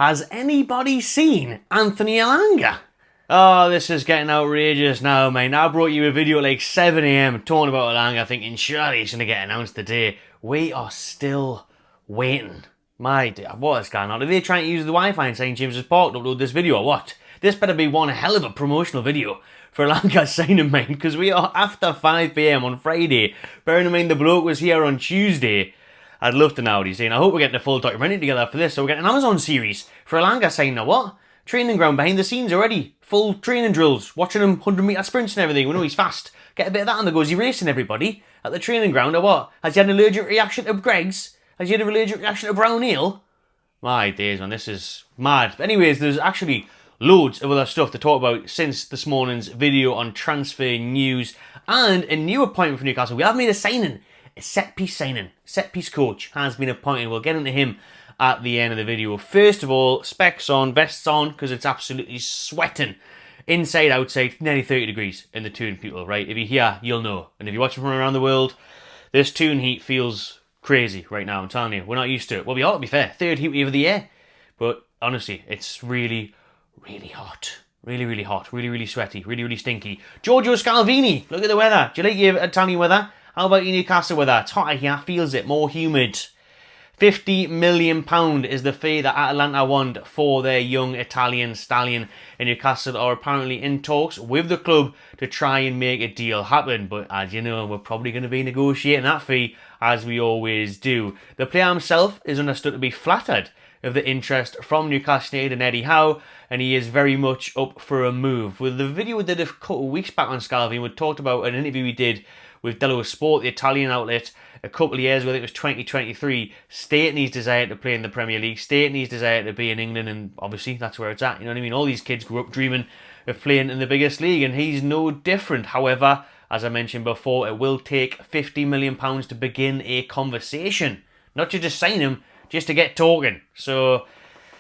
Has anybody seen Anthony Elanga? Oh, this is getting outrageous now, mate. I brought you a video at like 7 AM talking about Elanga, thinking surely it's going to get announced today. We are still waiting. My dear, what is going on? Are they trying to use the Wi-Fi in St. James's Park to upload this video or what? This better be one hell of a promotional video for Elanga signing, mate, because we are after 5 PM on Friday. Bearing in mind the bloke was here on Tuesday. I'd love to know what he's saying. I hope we're getting a full documentary together for this. So we're getting an Amazon series for Elanga saying, now what? Training ground behind the scenes already. Full training drills. Watching him 100-metre sprints and everything. We know he's fast. Get a bit of that on the go. Is he racing everybody at the training ground or what? Has he had an allergic reaction to Greggs? Has he had an allergic reaction to brown ale? My days, man. This is mad. But anyways, there's actually loads of other stuff to talk about since this morning's video on transfer news and a new appointment for Newcastle. We have made a signing. A set-piece signing. Set-piece coach has been appointed. We'll get into him at the end of the video. First of all, specs on, vests on, because it's absolutely sweating. Inside, outside, nearly 30 degrees in the Toon, people, right? If you're here, you'll know. And if you're watching from around the world, this Toon heat feels crazy right now, I'm telling you. We're not used to it. Well, we are, to be fair. Third heat wave of the year. But honestly, it's really, really hot. Really, really hot. Really, really sweaty. Really, really stinky. Giorgio Scalvini, look at the weather. Do you like your Italian weather? How about your Newcastle weather? It's hotter here, feels it, more humid. £50 million is the fee that Atalanta want for their young Italian stallion. And Newcastle are apparently in talks with the club to try and make a deal happen. But as you know, we're probably going to be negotiating that fee, as we always do. The player himself is understood to be flattered of the interest from Newcastle United and Eddie Howe, and he is very much up for a move. With the video we did a couple of weeks back on Scalvini, we talked about an interview we did with Dello Sport, the Italian outlet, a couple of years ago, I think it was 2023, stating his desire to play in the Premier League, stating his desire to be in England, and obviously that's where it's at, you know what I mean? All these kids grew up dreaming of playing in the biggest league, and he's no different. However, as I mentioned before, it will take £50 million to begin a conversation. Not to just sign him, just to get talking. So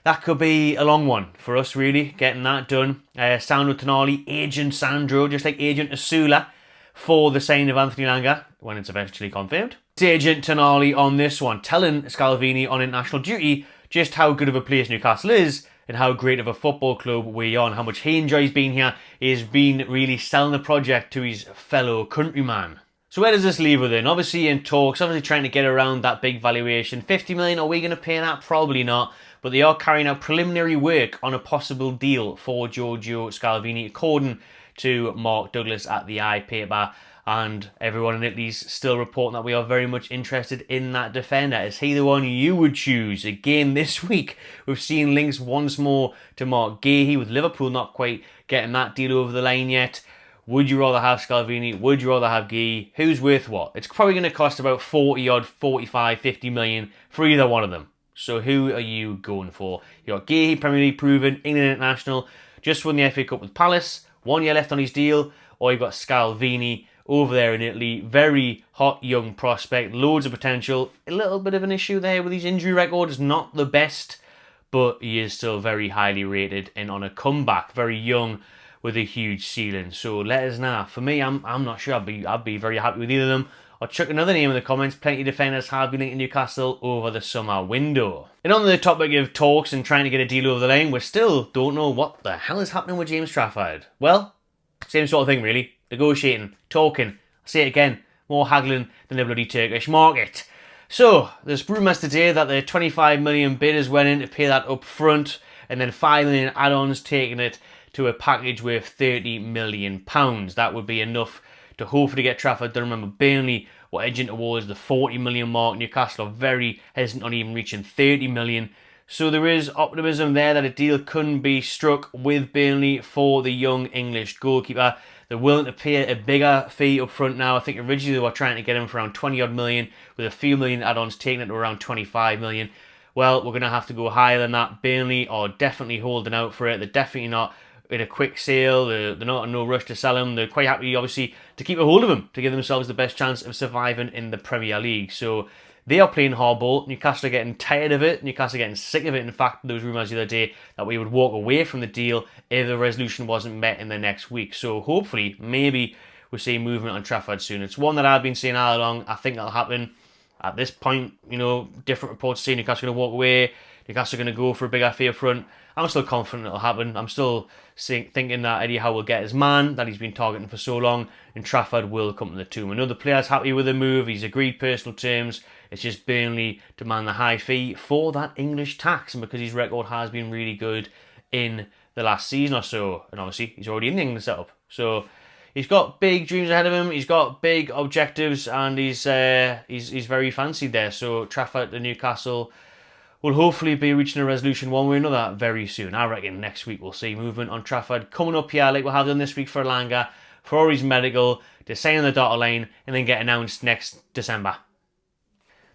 that could be a long one for us, really, getting that done. Sandro Tonali, Agent Sandro, just like Agent Asula, for the signing of Anthony Elanga, when it's eventually confirmed. It's Agent Tonali on this one, telling Scalvini on international duty just how good of a place Newcastle is and how great of a football club we are and how much he enjoys being here. He's been really selling the project to his fellow countryman. So where does this leave us then? Obviously in talks, obviously trying to get around that big valuation. 50 million, are we going to pay that? Probably not. But they are carrying out preliminary work on a possible deal for Giorgio Scalvini, according to Mark Douglas at the iPaper, and everyone in Italy's still reporting that we are very much interested in that defender. Is he the one you would choose? Again this week, we've seen links once more to Mark Gahey, with Liverpool not quite getting that deal over the line yet. Would you rather have Scalvini? Would you rather have Gahey? Who's worth what? It's probably going to cost about 40 odd, 45, 50 million for either one of them. So who are you going for? You got Gahey, Premier League proven, England international, just won the FA Cup with Palace, 1 year left on his deal, or you've got Scalvini over there in Italy, very hot young prospect, loads of potential. A little bit of an issue there with his injury record, is not the best, but he is still very highly rated and on a comeback, very young with a huge ceiling. So let us know. For me, I'm not sure. I'd be very happy with either of them. Or chuck another name in the comments. Plenty of defenders have been linked to Newcastle over the summer window. And on the topic of talks and trying to get a deal over the line, we still don't know what the hell is happening with James Trafford. Well, same sort of thing really. Negotiating, talking. I'll say it again. More haggling than the bloody Turkish market. So, there's rumours today that the 25 million bid has went in to pay that up front, and then 5 million add-ons, taking it to a package worth £30 million. That would be enough to hopefully get Trafford done. Remember, Burnley were edging towards the 40 million mark. Newcastle are very hesitant on even reaching 30 million. So there is optimism there that a deal couldn't be struck with Burnley for the young English goalkeeper. They're willing to pay a bigger fee up front now. I think originally they were trying to get him for around 20 odd million, with a few million add-ons taking it to around 25 million. Well, we're going to have to go higher than that. Burnley are definitely holding out for it. They're definitely not in a quick sale. They're not in no rush to sell him. They're quite happy, obviously, to keep a hold of him, to give themselves the best chance of surviving in the Premier League. So they are playing hardball. Newcastle are getting tired of it. Newcastle are getting sick of it. In fact, there was rumours the other day that we would walk away from the deal if the resolution wasn't met in the next week. So hopefully, maybe we'll see movement on Trafford soon. It's one that I've been saying all along. I think that'll happen. At this point, you know, different reports say Newcastle are going to walk away. Newcastle are going to go for a big FA up front. I'm still confident it'll happen. I'm still thinking that Eddie Howe will get his man that he's been targeting for so long, and Trafford will come to the Toon. I know the player's happy with the move. He's agreed personal terms. It's just Burnley demand the high fee for that English tax, and because his record has been really good in the last season or so, and obviously he's already in the England setup. So he's got big dreams ahead of him. He's got big objectives, and he's very fancied there. So Trafford to Newcastle will hopefully be reaching a resolution one way or another very soon. I reckon next week we'll see movement on Trafford coming up here, like we'll have done this week for Elanga, for his medical, to sign on the dotted line, and then get announced next December.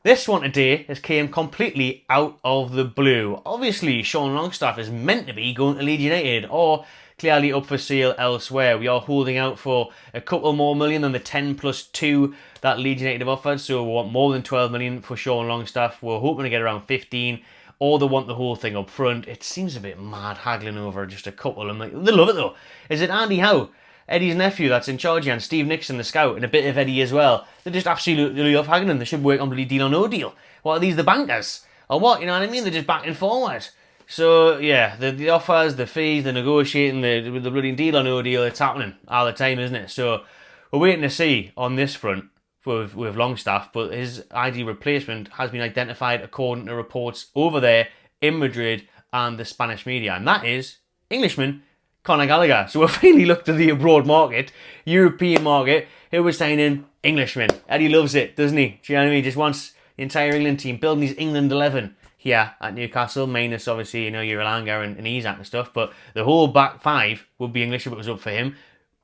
This one today has came completely out of the blue. Obviously, Sean Longstaff is meant to be going to Leeds United, or clearly up for sale elsewhere. We are holding out for a couple more million than the 10 plus 2 that Leeds United have offered, so we want more than 12 million for Sean Longstaff. We're hoping to get around 15, or they want the whole thing up front. It seems a bit mad haggling over just a couple. I'm like, they love it though. Is it Andy Howe, Eddie's nephew, that's in charge here, and Steve Nixon, the scout, and a bit of Eddie as well? They just absolutely love haggling. They should work on bloody deal or no deal. What are these, the bankers? Or what, you know what I mean? They're just backing forward. So, yeah, the offers, the fees, the negotiating, the bloody deal or no deal, it's happening all the time, isn't it? So, we're waiting to see on this front with Longstaff, but his ideal replacement has been identified according to reports over there in Madrid and the Spanish media, and that is Englishman Conor Gallagher. So, we've finally looked at the abroad market, European market, who was signing Englishmen. Eddie loves it, doesn't he? Do you know what I mean? He just wants the entire England team, building his England 11 here at Newcastle, minus obviously, you know, your Elanga and Isak and stuff, but the whole back five would be English if it was up for him.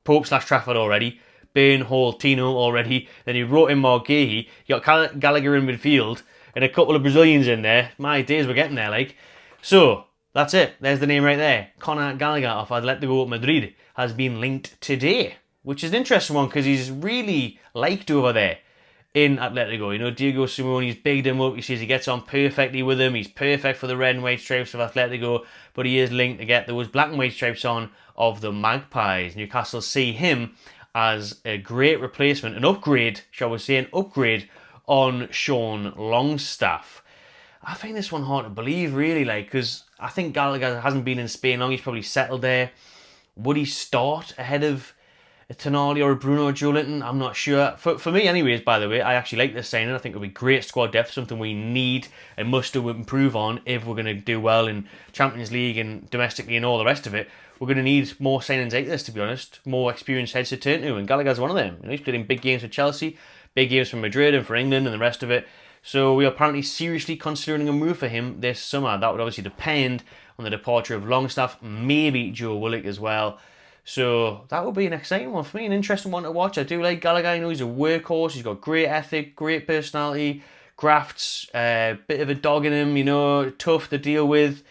Pope/Trafford already, Bain, Hall, Tino already, then he brought in Margay, you got Gallagher in midfield, and a couple of Brazilians in there. My days, we're getting there, like. So, that's it, there's the name right there. Conor Gallagher of Atletico Madrid has been linked today, which is an interesting one because he's really liked over there in Atletico. You know, Diego Simeone's bigged him up. He says he gets on perfectly with him. He's perfect for the red and white stripes of Atletico, but he is linked to get those black and white stripes on of the Magpies. Newcastle see him as a great replacement, an upgrade, shall we say, an upgrade on Sean Longstaff. I find this one hard to believe, really, like, because I think Gallagher hasn't been in Spain long. He's probably settled there. Would he start ahead of a Tonali or a Bruno Joelinton? I'm not sure. For me, anyways, by the way, I actually like this signing. I think it'll be great squad depth, something we need and must improve on if we're going to do well in Champions League and domestically and all the rest of it. We're going to need more signings like this, to be honest. More experienced heads to turn to, and Gallagher's one of them. You know, he's played in big games for Chelsea, big games for Madrid and for England and the rest of it. So we are apparently seriously considering a move for him this summer. That would obviously depend on the departure of Longstaff, maybe Joe Willock as well. So that would be an exciting one for me, an interesting one to watch. I do like Gallagher. You know, he's a workhorse. He's got great ethic, great personality, grafts, bit of a dog in him, you know, tough to deal with.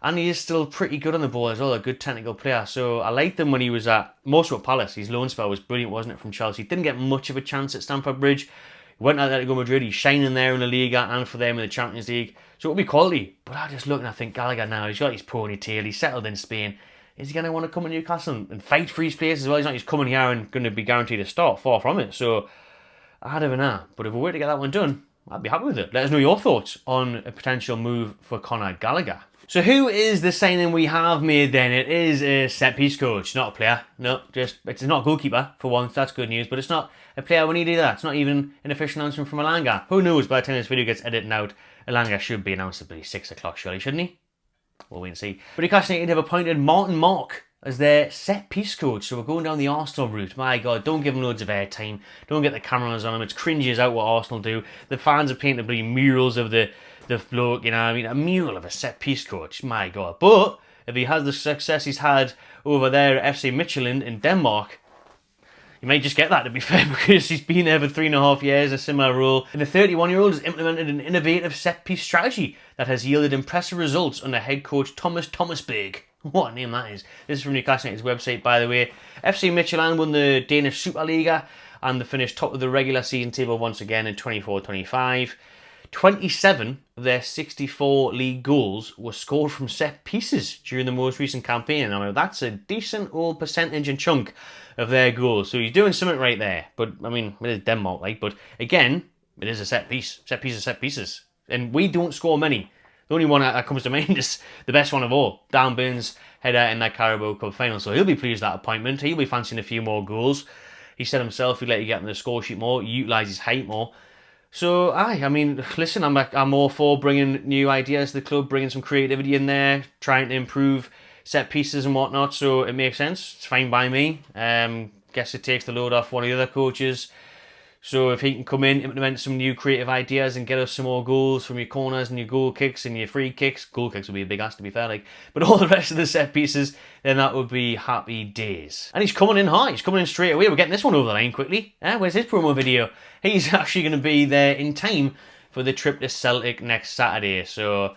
And he is still pretty good on the ball as well, a good technical player. So I liked him when he was at Crystal Palace. His loan spell was brilliant, wasn't it, from Chelsea? Didn't get much of a chance at Stamford Bridge. He went out there to go Madrid. He's shining there in the Liga and for them in the Champions League. So it'll be quality. But I just look and I think Gallagher now, he's got his ponytail, he's settled in Spain. Is he going to want to come to Newcastle and fight for his place as well? He's not just coming here and going to be guaranteed a start. Far from it. So I don't know. But if we were to get that one done, I'd be happy with it. Let us know your thoughts on a potential move for Conor Gallagher. So who is the signing we have made then? It is a set-piece coach, not a player. No, it's not a goalkeeper for once, that's good news, but it's not a player we need either. It's not even an official announcement from Elanga. Who knows, by the time this video gets edited out, Elanga should be announced at 6 o'clock surely, shouldn't he? We'll wait and see. But Newcastle United have appointed Martin Mark as their set-piece coach, so we're going down the Arsenal route. My God, don't give him loads of airtime. Don't get the cameras on him. It's cringy as out what Arsenal do. The fans are painting bloody murals of the bloke, you know what I mean? A mural of a set-piece coach, my God. But if he has the success he's had over there at FC Midtjylland in Denmark, you might just get that, to be fair, because he's been there for 3.5 years, a similar role. And the 31-year-old has implemented an innovative set-piece strategy that has yielded impressive results under head coach Thomas Thomasberg. What a name that is. This is from Newcastle United's website, by the way. FC Midtjylland won the Danish Superliga and they finished top of the regular season table once again in 24-25. 27 of their 64 league goals were scored from set pieces during the most recent campaign. I mean, that's a decent old percentage and chunk of their goals. So he's doing something right there. But, I mean, it is Denmark, like. But, again, it is a set piece. Set pieces, set pieces. And we don't score many. The only one that comes to mind is the best one of all. Dan Burns header in that Carabao Cup final. So he'll be pleased with that appointment. He'll be fancying a few more goals. He said himself he'd let you get on the score sheet more, utilise his height more. So, I mean, listen, I'm all for bringing new ideas to the club, bringing some creativity in there, trying to improve set pieces and whatnot, so it makes sense. It's fine by me. Guess it takes the load off one of the other coaches. So if he can come in, implement some new creative ideas and get us some more goals from your corners and your goal kicks and your free kicks. Goal kicks would be a big ask, to be fair, but all the rest of the set pieces, then that would be happy days. And he's coming in hot. He's coming in straight away. We're getting this one over the line quickly. Where's his promo video? He's actually going to be there in time for the trip to Celtic next Saturday. So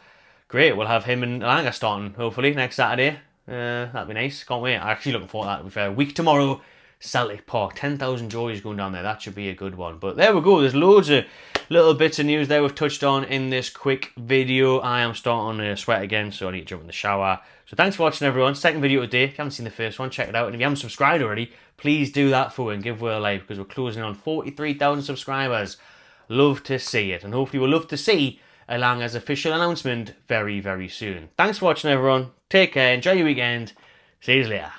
great. We'll have him and Elanga starting, hopefully, next Saturday. That'd be nice. Can't wait. I'm actually looking forward to that, to be fair. A week tomorrow, Celtic Park, 10,000 joys going down there. That should be a good one. But there we go. There's loads of little bits of news there we've touched on in this quick video. I am starting to sweat again, so I need to jump in the shower. So thanks for watching, everyone. Second video today. If you haven't seen the first one, check it out. And if you haven't subscribed already, please do that for and give a like, because we're closing on 43,000 subscribers. Love to see it. And hopefully we'll love to see Elanga's official announcement very, very soon. Thanks for watching, everyone. Take care. Enjoy your weekend. See you later.